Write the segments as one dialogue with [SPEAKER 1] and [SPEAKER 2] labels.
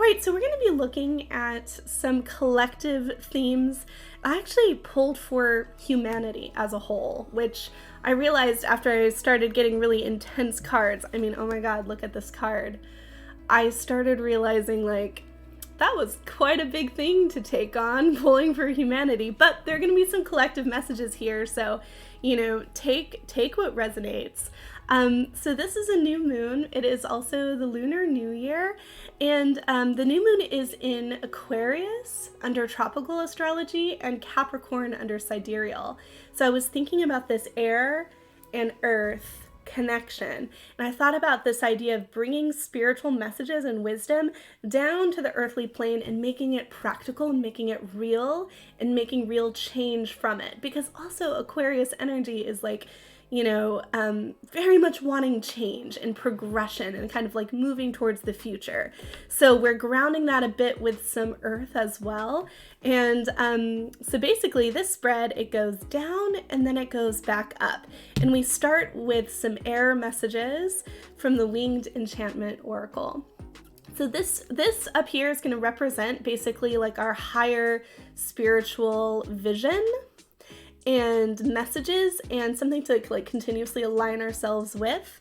[SPEAKER 1] right, so we're going to be looking at some collective themes. I actually pulled for humanity as a whole, which I realized after I started getting really intense cards. I mean, oh my god, look at this card. I started realizing, like, that was quite a big thing to take on, pulling for humanity. But there are going to be some collective messages here, so, you know, take what resonates. So this is a new moon. It is also the Lunar New Year, and the new moon is in Aquarius under tropical astrology and Capricorn under sidereal. So I was thinking about this air and earth connection, and I thought about this idea of bringing spiritual messages and wisdom down to the earthly plane and making it practical and making it real and making real change from it. Because also Aquarius energy is like, you know, very much wanting change and progression and kind of like moving towards the future. So we're grounding that a bit with some earth as well. And so basically this spread, it goes down and then it goes back up. And we start with some air messages from the Winged Enchantment Oracle. So this up here is going to represent basically like our higher spiritual vision and messages and something to like continuously align ourselves with.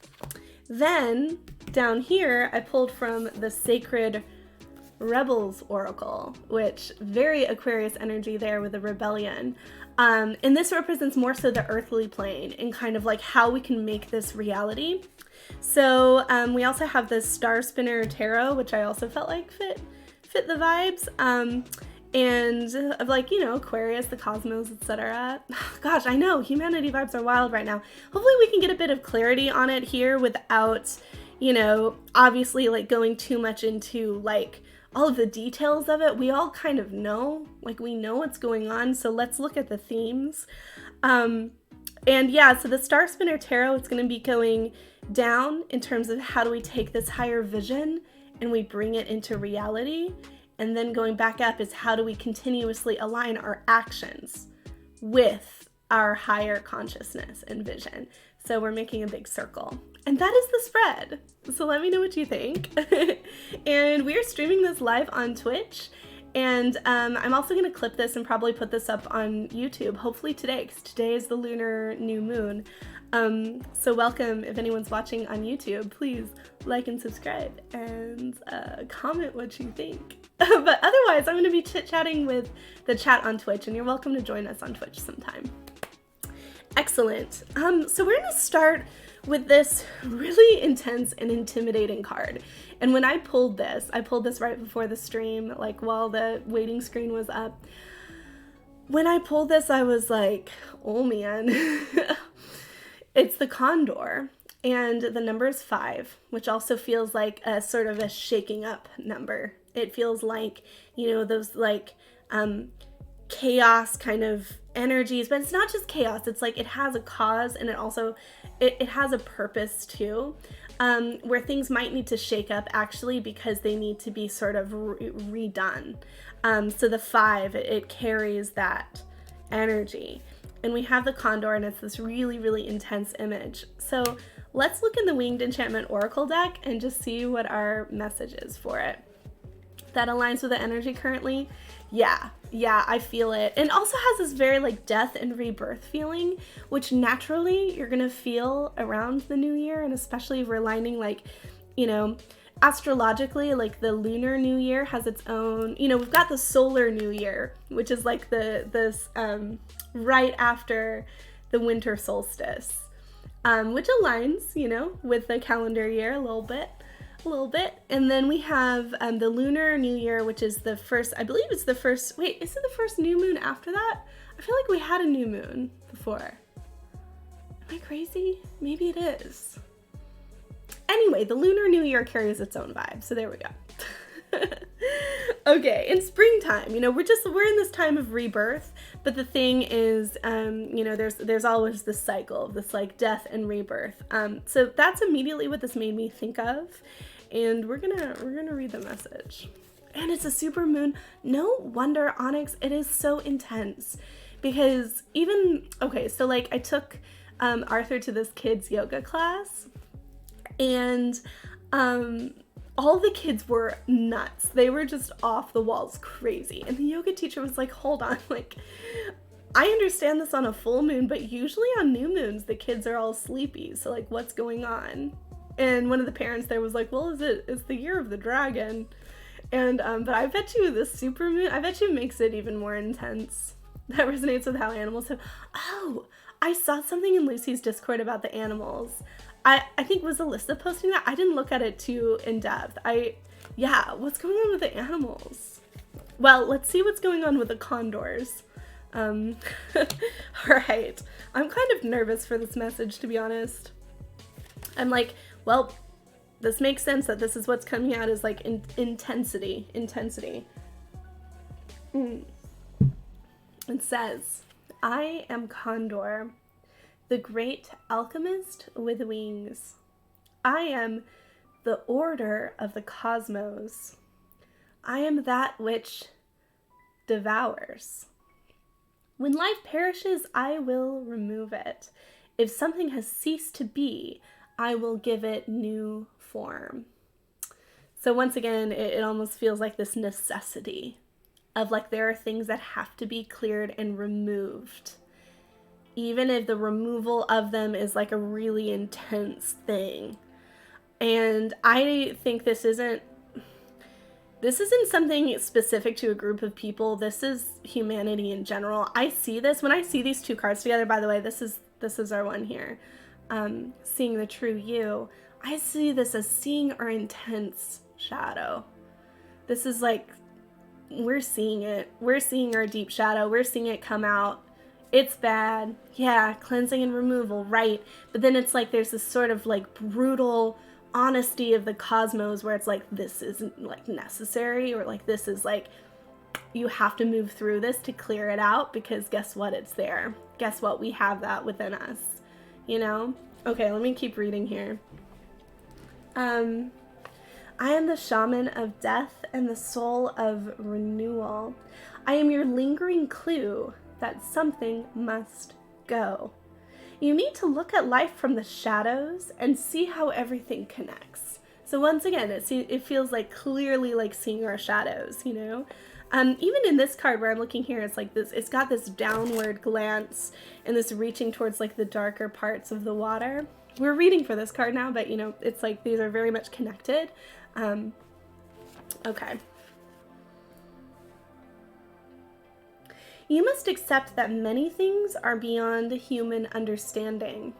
[SPEAKER 1] Then down here I pulled from the Sacred Rebels Oracle, which very Aquarius energy there with the rebellion. And this represents more so the earthly plane and kind of like how we can make this reality. So we also have the Star Spinner Tarot, which I also felt like fit the vibes. And of like, you know, Aquarius, the cosmos, etc. Gosh, I know, humanity vibes are wild right now. Hopefully we can get a bit of clarity on it here without, you know, obviously like going too much into like all of the details of it. We all kind of know, like we know what's going on, so let's look at the themes. And yeah, so the Star Spinner Tarot, it's going to be going down in terms of how do we take this higher vision and we bring it into reality. And then going back up is how do we continuously align our actions with our higher consciousness and vision. So we're making a big circle. And that is the spread. So let me know what you think. And we are streaming this live on Twitch. And I'm also going to clip this and probably put this up on YouTube, hopefully today, because today is the lunar new moon. So welcome, if anyone's watching on YouTube, please like and subscribe and comment what you think. But otherwise, I'm going to be chit-chatting with the chat on Twitch, and you're welcome to join us on Twitch sometime. Excellent. So we're going to start with this really intense and intimidating card. And when I pulled this right before the stream, like while the waiting screen was up. When I pulled this, I was like, oh man. It's the Condor, and the number is 5, which also feels like a sort of a shaking up number. It feels like, you know, those like chaos kind of energies, but it's not just chaos. It's like it has a cause, and it also it has a purpose too, where things might need to shake up actually because they need to be sort of redone. So the 5, it carries that energy. And we have the Condor, and it's this really, really intense image. So let's look in the Winged Enchantment Oracle deck and just see what our message is for it. That aligns with the energy currently. Yeah, I feel it. And also has this very like death and rebirth feeling, which naturally you're gonna feel around the new year, and especially if we're aligning like, you know, astrologically, like the Lunar New Year has its own, you know, we've got the Solar New Year, which is like this right after the winter solstice, which aligns, you know, with the calendar year a little bit. And then we have the Lunar New Year, which is the first, I believe it's the first, wait, is it the first new moon after that? I feel like we had a new moon before. Am I crazy? Maybe it is. Anyway, the Lunar New Year carries its own vibe, so there we go. Okay, in springtime, you know, we're in this time of rebirth, but the thing is, you know, there's always this cycle of this like death and rebirth. So that's immediately what this made me think of, and we're gonna read the message. And it's a super moon. No wonder, Onyx, it is so intense, because okay, so like I took Arthur to this kids yoga class, and all the kids were nuts. They were just off the walls crazy. And the yoga teacher was like, hold on, like, I understand this on a full moon, but usually on new moons, the kids are all sleepy. So like, what's going on? And one of the parents there was like, well, it's the year of the dragon. And, but I bet you this super moon, I bet you makes it even more intense. That resonates with how animals have, oh, I saw something in Lucy's Discord about the animals. I think was Alyssa posting that? I didn't look at it too in depth. Yeah, what's going on with the animals? Well, let's see what's going on with the condors. All right. I'm kind of nervous for this message, to be honest. I'm like, well, this makes sense that this is what's coming out is like intensity. It says, I am Condor, the great alchemist with wings. I am the order of the cosmos. I am that which devours. When life perishes, I will remove it. If something has ceased to be, I will give it new form. So once again, it almost feels like this necessity of like there are things that have to be cleared and removed. Even if the removal of them is like a really intense thing. And I think this isn't something specific to a group of people. This is humanity in general. I see this when I see these two cards together. By the way, this is our one here. Seeing the true you. I see this as seeing our intense shadow. This is like, we're seeing it. We're seeing our deep shadow. We're seeing it come out. It's bad. Yeah, cleansing and removal, right. But then it's like there's this sort of like brutal honesty of the cosmos where it's like, this isn't like necessary, or like this is like, you have to move through this to clear it out because guess what? It's there. Guess what? We have that within us, you know? Okay, let me keep reading here. I am the shaman of death and the soul of renewal. I am your lingering clue that something must go. You need to look at life from the shadows and see how everything connects. So once again, it feels like clearly like seeing our shadows, you know? Even in this card where I'm looking here, it's like this, it's got this downward glance and this reaching towards like the darker parts of the water. We're reading for this card now, but you know, it's like these are very much connected. Okay. You must accept that many things are beyond human understanding.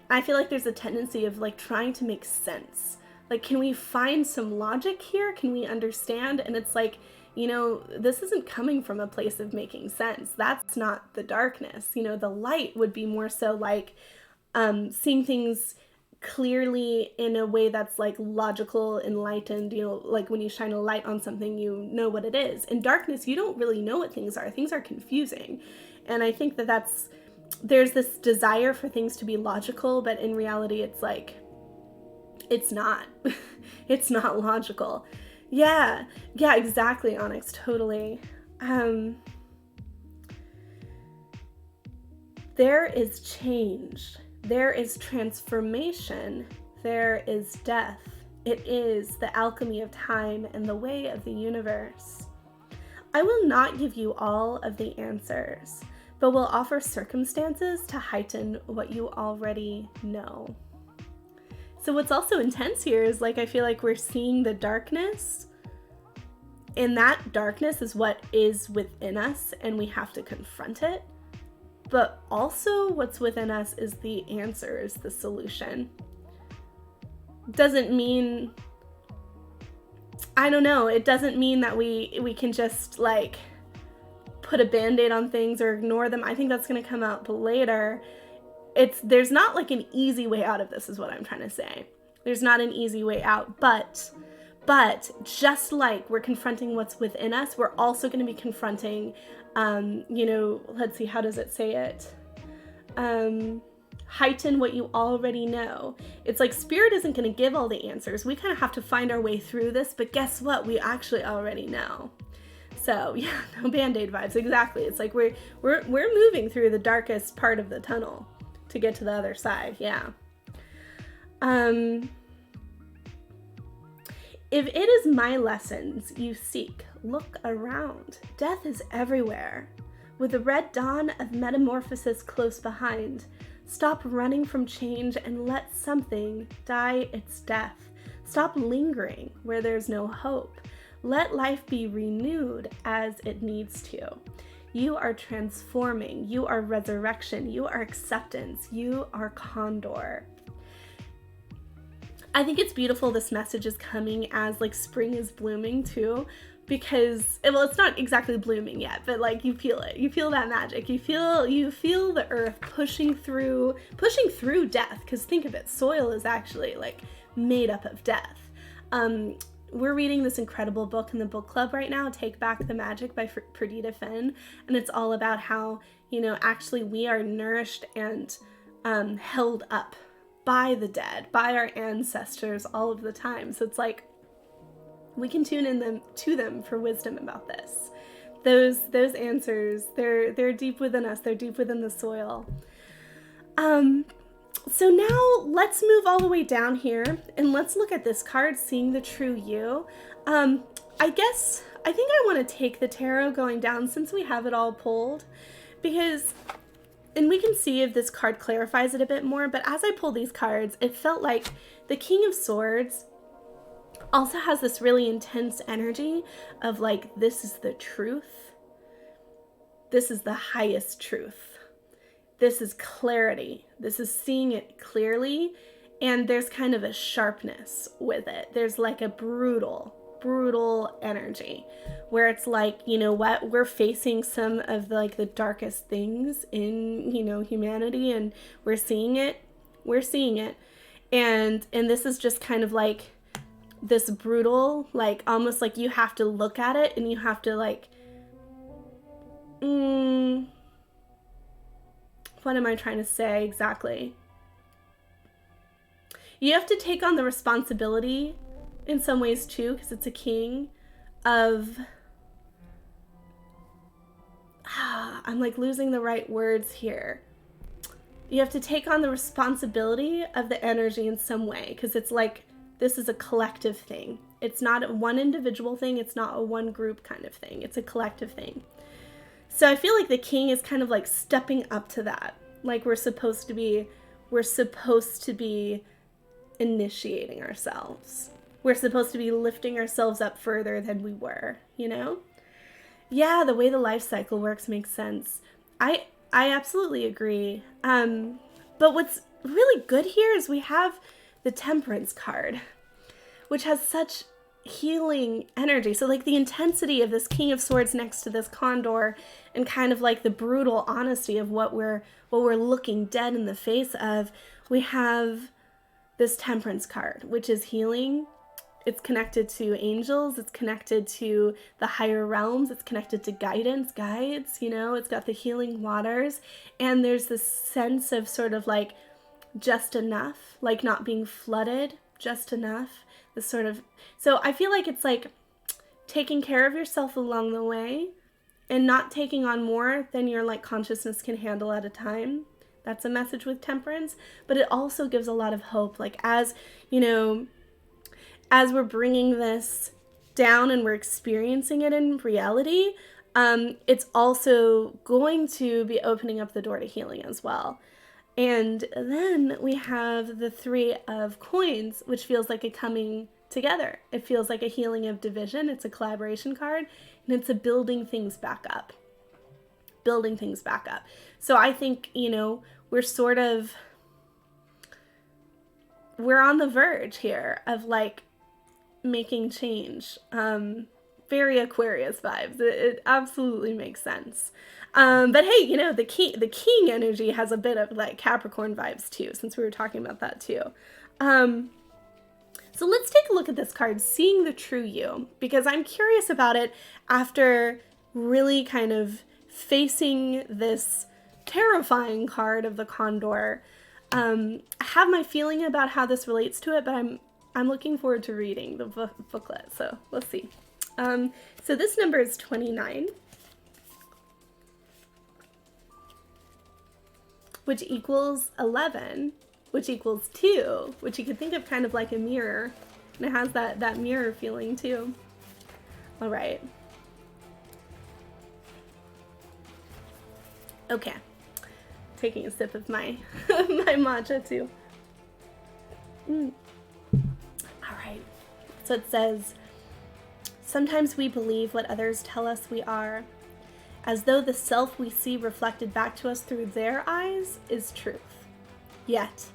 [SPEAKER 1] I feel like there's a tendency of like trying to make sense. Like, can we find some logic here? Can we understand? And it's like, you know, this isn't coming from a place of making sense. That's not the darkness. You know, the light would be more so like seeing things clearly in a way that's like logical, enlightened, you know, like when you shine a light on something, you know what it is. In darkness, you don't really know what things are. Things are confusing. And I think that there's this desire for things to be logical, but in reality, it's like, it's not. It's not logical. Yeah, exactly, Onyx, totally. There is change. There is transformation. There is death. It is the alchemy of time and the way of the universe. I will not give you all of the answers, but will offer circumstances to heighten what you already know. So what's also intense here is like, I feel like we're seeing the darkness, and that darkness is what is within us, and we have to confront it. But also what's within us is the answer, is the solution. Doesn't mean, I don't know, it doesn't mean that we can just like put a band-aid on things or ignore them. I think that's gonna come out later. There's not like an easy way out of this, is what I'm trying to say. There's not an easy way out, but just like we're confronting what's within us, we're also going to be confronting, you know, let's see, how does it say it? Heighten what you already know. It's like Spirit isn't going to give all the answers. We kind of have to find our way through this, but guess what? We actually already know. So yeah, no Band-Aid vibes. Exactly. It's like we're moving through the darkest part of the tunnel to get to the other side. Yeah. If it is my lessons you seek, look around. Death is everywhere. With the red dawn of metamorphosis close behind, stop running from change and let something die its death. Stop lingering where there's no hope. Let life be renewed as it needs to. You are transforming. You are resurrection. You are acceptance. You are condor. I think it's beautiful this message is coming as like spring is blooming too, because, well, it's not exactly blooming yet, but like you feel it. You feel that magic. You feel the earth pushing through death, because think of it, soil is actually like made up of death. We're reading this incredible book in the book club right now, Take Back the Magic by Perdita Finn, and it's all about how, actually we are nourished and held up by the dead, by our ancestors all of the time. So it's like we can tune in to them for wisdom about this. Those answers, they're deep within us. They're deep within the soil. So now let's move all the way down here and let's look at this card, Seeing the True You. I think I want to take the tarot going down since we have it all pulled, and we can see if this card clarifies it a bit more, but as I pull these cards, it felt like the King of Swords also has this really intense energy of like, this is the truth. This is the highest truth. This is clarity. This is seeing it clearly, and there's kind of a sharpness with it. There's like a brutal energy where it's like, you know what, we're facing some of the darkest things in, humanity, and we're seeing it. And this is just kind of like this brutal, like almost like you have to look at it and you have to like, what am I trying to say exactly? You have to take on the responsibility in some ways too, because it's a king of, I'm like losing the right words here. You have to take on the responsibility of the energy in some way, because it's like, this is a collective thing. It's not a one individual thing. It's not a one group kind of thing. It's a collective thing. So I feel like the king is kind of like stepping up to that. Like we're supposed to be initiating ourselves. We're supposed to be lifting ourselves up further than we were, Yeah, the way the life cycle works makes sense. I absolutely agree. But what's really good here is we have the Temperance card, which has such healing energy. So like the intensity of this King of Swords next to this Condor, and kind of like the brutal honesty of what we're looking dead in the face of, we have this Temperance card, which is healing. It's connected to angels. It's connected to the higher realms. It's connected to guides. It's got the healing waters. And there's this sense of sort of like just enough, like not being flooded, just enough. So I feel like it's like taking care of yourself along the way and not taking on more than your like consciousness can handle at a time. That's a message with Temperance, but it also gives a lot of hope. Like as we're bringing this down and we're experiencing it in reality, it's also going to be opening up the door to healing as well. And then we have the Three of Coins, which feels like a coming together. It feels like a healing of division. It's a collaboration card, and it's a building things back up. So I think, we're on the verge here of like making change. Very Aquarius vibes. It absolutely makes sense. But hey, the king energy has a bit of like Capricorn vibes too, since we were talking about that too. So let's take a look at this card, Seeing the True You, because I'm curious about it after really kind of facing this terrifying card of the Condor. I have my feeling about how this relates to it, but I'm looking forward to reading the booklet, so let's see. So this number is 29, which equals 11, which equals 2, which you could think of kind of like a mirror And it has that mirror feeling too. All right. Okay. Taking a sip of my my matcha too. All right. So it says, sometimes we believe what others tell us we are, as though the self we see reflected back to us through their eyes is truth. Yet,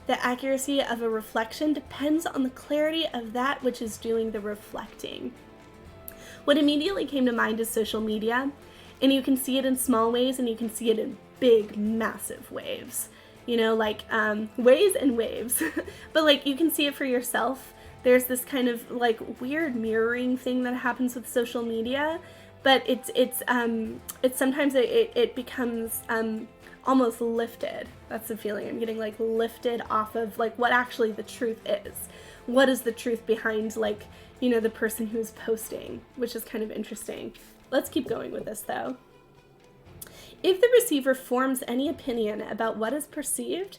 [SPEAKER 1] the accuracy of a reflection depends on the clarity of that which is doing the reflecting. What immediately came to mind is social media, and you can see it in small ways and you can see it in big, massive waves. You know, like ways and waves. But like you can see it for yourself. There's this kind of like weird mirroring thing that happens with social media, but it's sometimes it becomes almost lifted. That's the feeling I'm getting, like lifted off of like what actually the truth is. What is the truth behind, like, you know, the person who's posting, which is kind of interesting. Let's keep going with this though. If the receiver forms any opinion about what is perceived,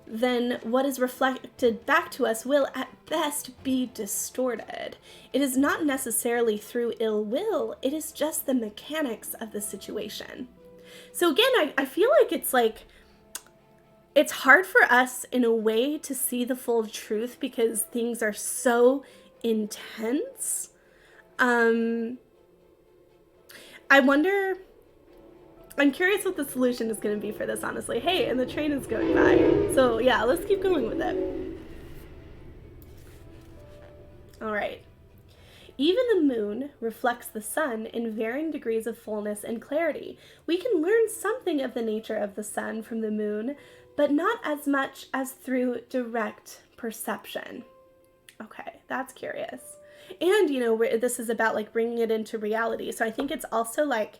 [SPEAKER 1] then what is reflected back to us will at best be distorted. It is not necessarily through ill will, it is just the mechanics of the situation. So again, I feel like it's hard for us in a way to see the full truth because things are so intense. I'm curious what the solution is going to be for this, honestly. Hey, and the train is going by. So yeah, let's keep going with it. All right. Even the moon reflects the sun in varying degrees of fullness and clarity. We can learn something of the nature of the sun from the moon, but not as much as through direct perception. Okay, that's curious. And, you know, this is about like bringing it into reality. So I think it's also like,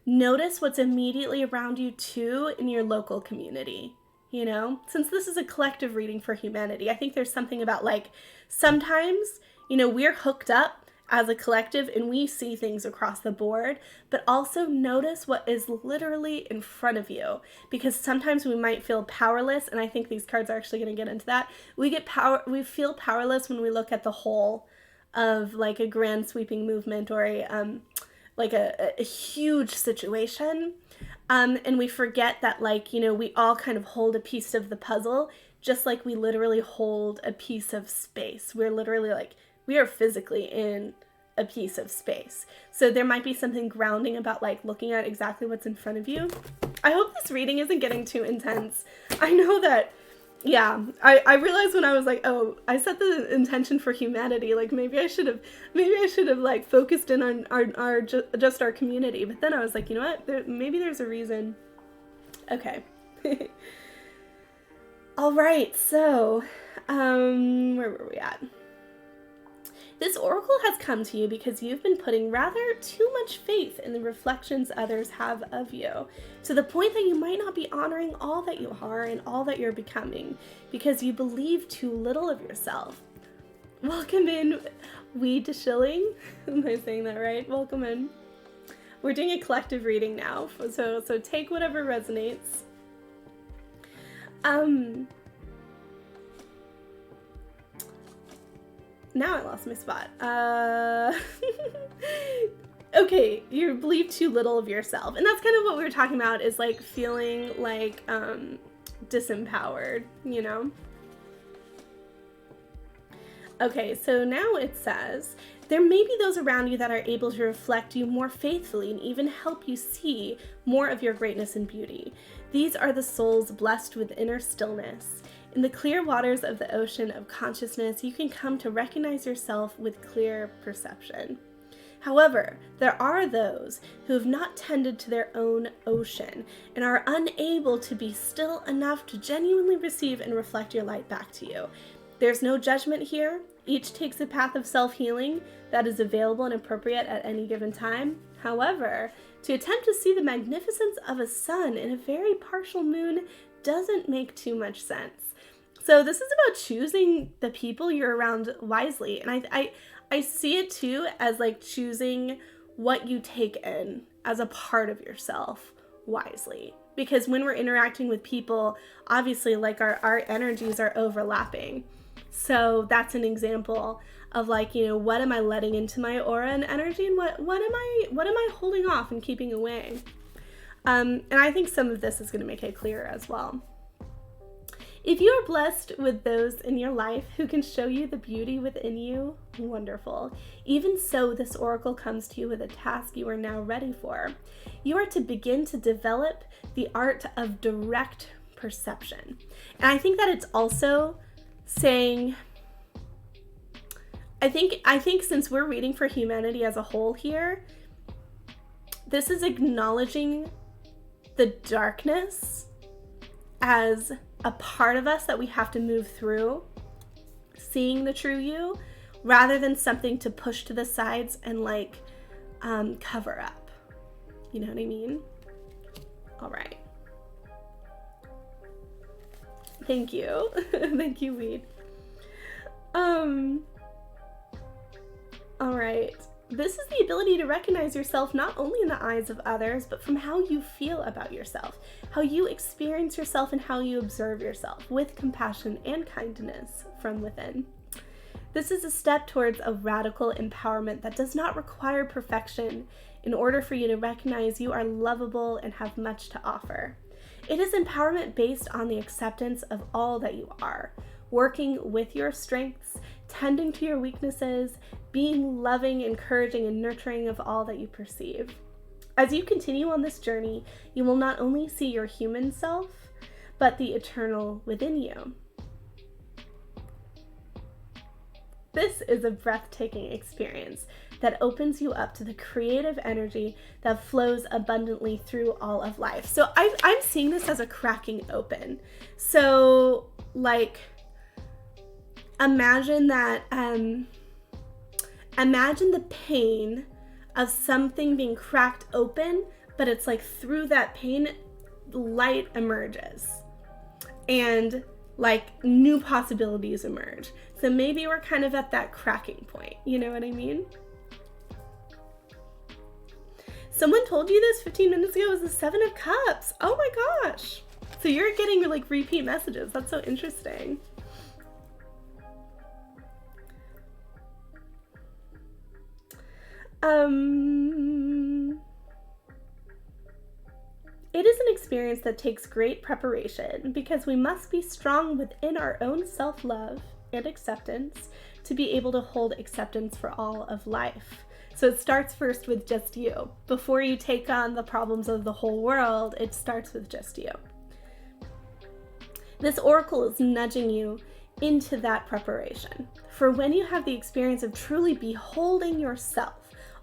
[SPEAKER 1] notice what's immediately around you too in your local community. You know, since this is a collective reading for humanity, I think there's something about like, sometimes, you know, we're hooked up as a collective and we see things across the board, but also notice what is literally in front of you, because sometimes we might feel powerless. And I think these cards are actually going to get into that. We feel powerless when we look at the whole of like a grand sweeping movement or a huge situation. And we forget that, like, you know, we all kind of hold a piece of the puzzle, just like we literally hold a piece of space. We're literally like, we are physically in a piece of space. So there might be something grounding about like looking at exactly what's in front of you. I hope this reading isn't getting too intense. I know that, yeah, I realized when I was like, oh, I set the intention for humanity, like maybe I should have like focused in on our just our community. But then I was like, you know what, maybe there's a reason. Okay. All right, so where were we at? This oracle has come to you because you've been putting rather too much faith in the reflections others have of you, to the point that you might not be honoring all that you are and all that you're becoming, because you believe too little of yourself. Welcome in, Weed to Shilling. Am I saying that right? Welcome in. We're doing a collective reading now, so take whatever resonates. Now I lost my spot. Okay, you believe too little of yourself. And that's kind of what we were talking about, is like feeling like disempowered, you know? Okay, so now it says, there may be those around you that are able to reflect you more faithfully and even help you see more of your greatness and beauty. These are the souls blessed with inner stillness. In the clear waters of the ocean of consciousness, you can come to recognize yourself with clear perception. However, there are those who have not tended to their own ocean and are unable to be still enough to genuinely receive and reflect your light back to you. There's no judgment here. Each takes a path of self-healing that is available and appropriate at any given time. However, to attempt to see the magnificence of a sun in a very partial moon doesn't make too much sense. So this is about choosing the people you're around wisely. And I see it too as like choosing what you take in as a part of yourself wisely. Because when we're interacting with people, obviously like our energies are overlapping. So that's an example of like, you know, what am I letting into my aura and energy, and what am I holding off and keeping away? And I think some of this is going to make it clearer as well. If you are blessed with those in your life who can show you the beauty within you, wonderful. Even so, this oracle comes to you with a task you are now ready for. You are to begin to develop the art of direct perception. And I think that it's also saying, I think since we're reading for humanity as a whole here, this is acknowledging the darkness as a part of us that we have to move through, seeing the true you, rather than something to push to the sides and like cover up. You know what I mean? All right. Thank you. Thank you, Weed. All right. This is the ability to recognize yourself not only in the eyes of others, but from how you feel about yourself, how you experience yourself, and how you observe yourself with compassion and kindness from within. This is a step towards a radical empowerment that does not require perfection in order for you to recognize you are lovable and have much to offer. It is empowerment based on the acceptance of all that you are, working with your strengths, tending to your weaknesses, being loving, encouraging, and nurturing of all that you perceive. As you continue on this journey, you will not only see your human self, but the eternal within you. This is a breathtaking experience that opens you up to the creative energy that flows abundantly through all of life. So I'm seeing this as a cracking open. So like, imagine that, imagine the pain of something being cracked open, but it's like through that pain, light emerges and like new possibilities emerge. So maybe we're kind of at that cracking point. You know what I mean? Someone told you this 15 minutes ago. It was the Seven of Cups. Oh my gosh. So you're getting like repeat messages. That's so interesting. It is an experience that takes great preparation because we must be strong within our own self-love and acceptance to be able to hold acceptance for all of life. So it starts first with just you. Before you take on the problems of the whole world, it starts with just you. This oracle is nudging you into that preparation. For when you have the experience of truly beholding yourself,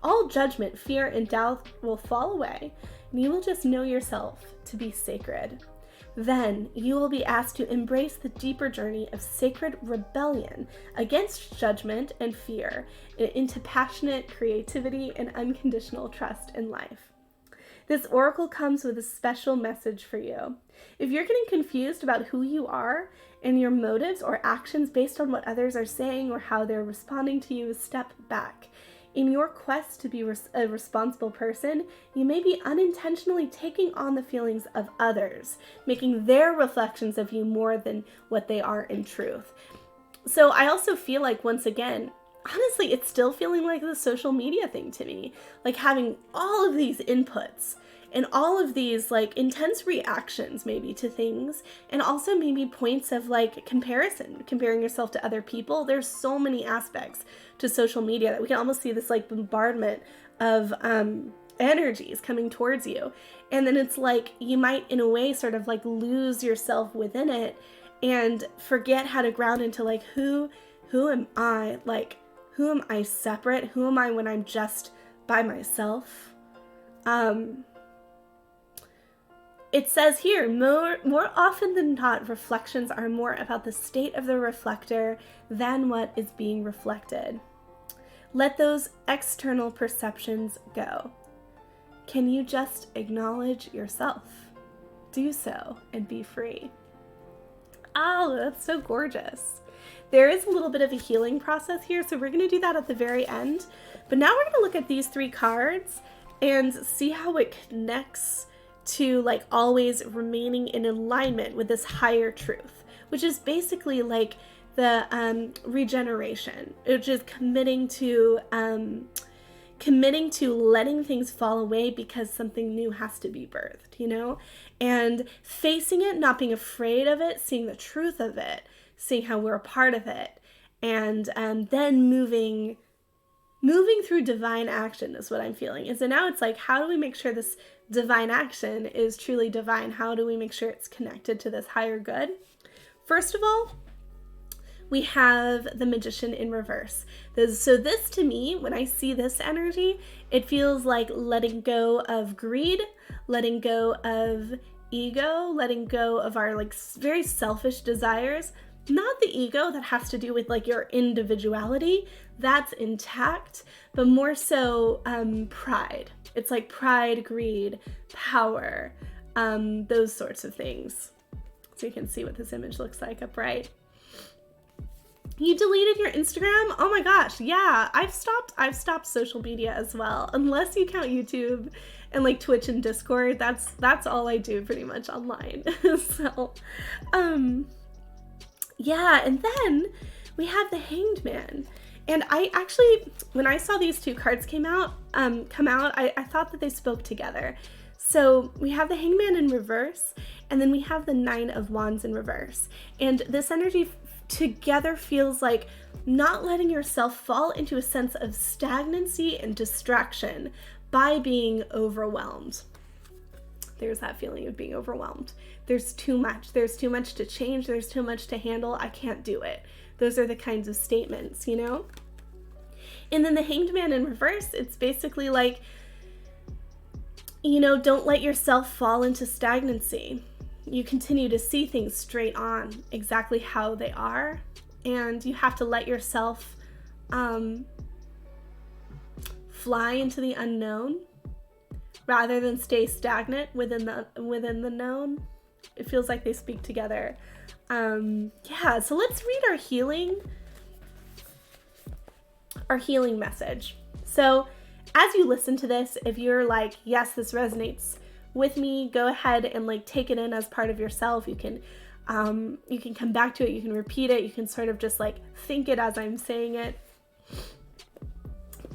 [SPEAKER 1] all judgment, fear, and doubt will fall away, and you will just know yourself to be sacred. Then you will be asked to embrace the deeper journey of sacred rebellion against judgment and fear into passionate creativity and unconditional trust in life. This oracle comes with a special message for you. If you're getting confused about who you are and your motives or actions based on what others are saying or how they're responding to you, step back. In your quest to be a responsible person, you may be unintentionally taking on the feelings of others, making their reflections of you more than what they are in truth. So I also feel like, once again, honestly, it's still feeling like the social media thing to me. Like having all of these inputs and all of these like intense reactions maybe to things, and also maybe points of like comparison, comparing yourself to other people. There's so many aspects to social media that we can almost see this like bombardment of energies coming towards you. And then it's like you might in a way sort of like lose yourself within it and forget how to ground into like who am I? Like, who am I separate? Who am I when I'm just by myself? It says here, more often than not, reflections are more about the state of the reflector than what is being reflected. Let those external perceptions go. Can you just acknowledge yourself? Do so and be free. Oh, that's so gorgeous. There is a little bit of a healing process here, so we're going to do that at the very end. But now we're going to look at these 3 cards and see how it connects to like always remaining in alignment with this higher truth, which is basically like the regeneration, which is committing to letting things fall away because something new has to be birthed, you know, and facing it, not being afraid of it, seeing the truth of it, seeing how we're a part of it, and then moving through divine action is what I'm feeling. And so now it's like, how do we make sure this divine action is truly divine? How do we make sure it's connected to this higher good? First of all, we have the Magician in reverse. So this, to me, when I see this energy, it feels like letting go of greed, letting go of ego, letting go of our like very selfish desires. Not the ego that has to do with like your individuality, that's intact, but more so pride. It's like pride, greed, power, those sorts of things. So you can see what this image looks like upright. You deleted your Instagram? Oh my gosh, yeah. I've stopped social media as well. Unless you count YouTube and like Twitch and Discord, that's all I do pretty much online. So, yeah, and then we have the Hanged Man. And I actually, when I saw these two cards come out, I thought that they spoke together. So we have the Hanged Man in reverse, and then we have the Nine of Wands in reverse. And this energy together feels like not letting yourself fall into a sense of stagnancy and distraction by being overwhelmed. There's that feeling of being overwhelmed. There's too much to change. There's too much to handle. I can't do it. Those are the kinds of statements, you know? And then the Hanged Man in reverse, it's basically like, you know, don't let yourself fall into stagnancy. You continue to see things straight on, exactly how they are, and you have to let yourself fly into the unknown rather than stay stagnant within the known. It feels like they speak together. Yeah, so let's read our healing message. So as you listen to this, if you're like, yes, this resonates with me, go ahead and like take it in as part of yourself. You can come back to it, you can repeat it, you can sort of just like think it as I'm saying it.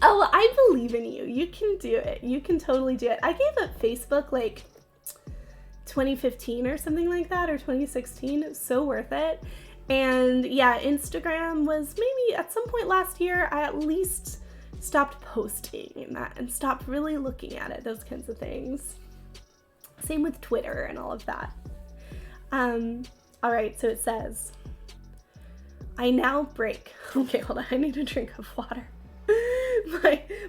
[SPEAKER 1] Oh, I believe in you. You can do it. You can totally do it. I gave up Facebook like 2015 or something like that, or 2016. It was so worth it. And yeah, Instagram was maybe at some point last year, I at least stopped posting that and stopped really looking at it, those kinds of things. Same with Twitter and all of that. All right, so it says, I now break. Okay, hold on. I need a drink of water.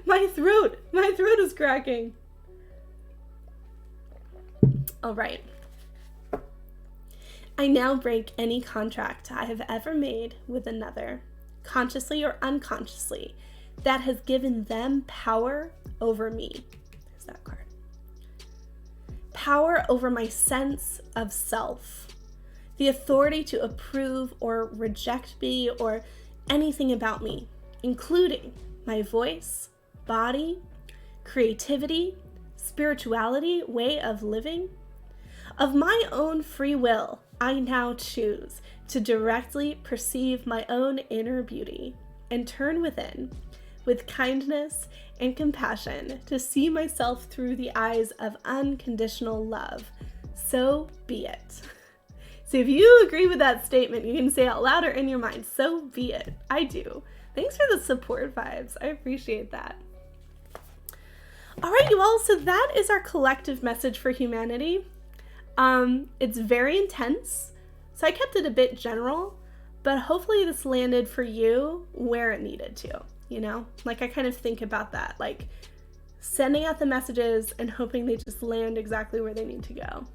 [SPEAKER 1] My throat is cracking. All right. I now break any contract I have ever made with another, consciously or unconsciously, that has given them power over me. There's that card. Power over my sense of self. The authority to approve or reject me or anything about me, including my voice, body, creativity, spirituality, way of living. Of my own free will, I now choose to directly perceive my own inner beauty and turn within with kindness and compassion to see myself through the eyes of unconditional love. So be it. So if you agree with that statement, you can say it out loud or in your mind, so be it. I do. Thanks for the support vibes. I appreciate that. All right, you all, so that is our collective message for humanity. It's very intense, so I kept it a bit general, but hopefully this landed for you where it needed to, you know? Like I kind of think about that, like sending out the messages and hoping they just land exactly where they need to go.